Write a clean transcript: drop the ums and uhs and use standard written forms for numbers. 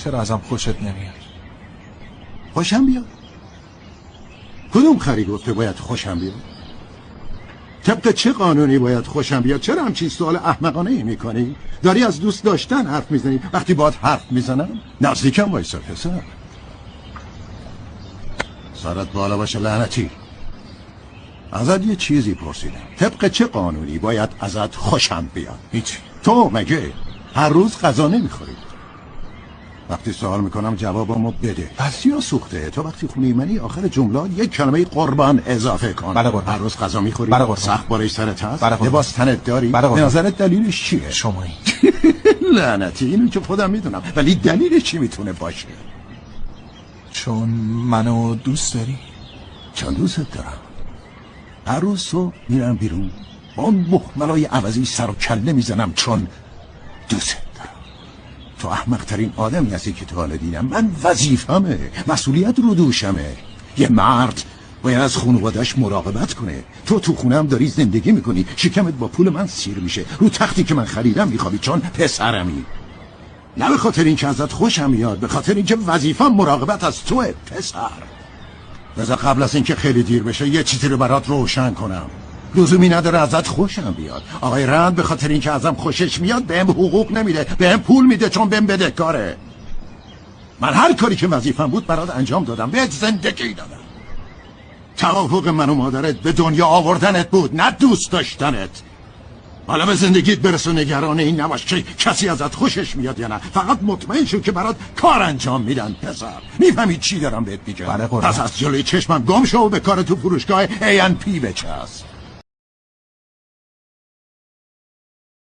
چرا ازم خوشت نمیاد؟ خوشم بیاد؟ کدوم خری گفته باید خوشم بیاد؟ طبق چه قانونی باید خوشم بیاد؟ چرا همچین سوال احمقانه ای میکنی؟ داری از دوست داشتن حرف میزنی. وقتی باهات حرف میزنم نزدیکم وایسا پسر. سرت بالا باشه لعنتی. ازت یه چیزی پرسیدم. طبق چه قانونی باید ازت خوشم بیاد؟ هیچ. تو مگه هر روز غذا نمیخوری؟ وقتی سوال میکنم جوابمو بده. پس یا سوخته تو وقتی خونه منی آخر جملات یک کلمه قربان اضافه کن. بله قربان. هر روز غذا میخوری؟ بله قربان. سخت بارش سرت هست؟ بله قربان. لباس تنت داری؟ بله قربان. به نظرت دلیلش چیه؟ شمایی. لعنتی، اینو که خودم میدونم، ولی دلیلش چی میتونه باشه؟ چون منو دوست داری؟ چون دوست دارم. هر روز صبح میرم بیرون با اون مخملای عوضی سر و کله میزنم چون دوست دارم. تو احمق ترین آدمی هستی که تا حالا دیدم. من وظیفمه، مسئولیت رو دوشمه. یه مرد باید از خانواده‌اش مراقبت کنه. تو خونم داری زندگی میکنی، شکمت با پول من سیر میشه، رو تختی که من خریدم میخوابی چون پسرمی. نه به خاطر این که ازت خوشم میاد، به خاطر این که وظیفم مراقبت از توه پسر. بذار قبل از اینکه خیلی دیر بشه یه چیزی رو برات روشن کنم. لزومی نداره ازت خوشم بیاد. آقای رند به خاطر اینکه ازم خوشش میاد بهم حقوق نمیده، بهم پول میده چون بهم بدهکاره. من هر کاری که وظیفم بود برات انجام دادم، بهت زندگی دادم. توافق من و مادرت به دنیا آوردنت بود، نه دوست داشتنت. حالا به زندگیت برس و نگران این نباش که کسی ازت خوشش میاد یا نه. فقط مطمئن شو که برات کار انجام میدن پسر. میفهمی چی دارم بهت میگم؟ بله قربان. پس از جلوی چشمم گم شو و به کار تو فروشگاه A&P بچسب.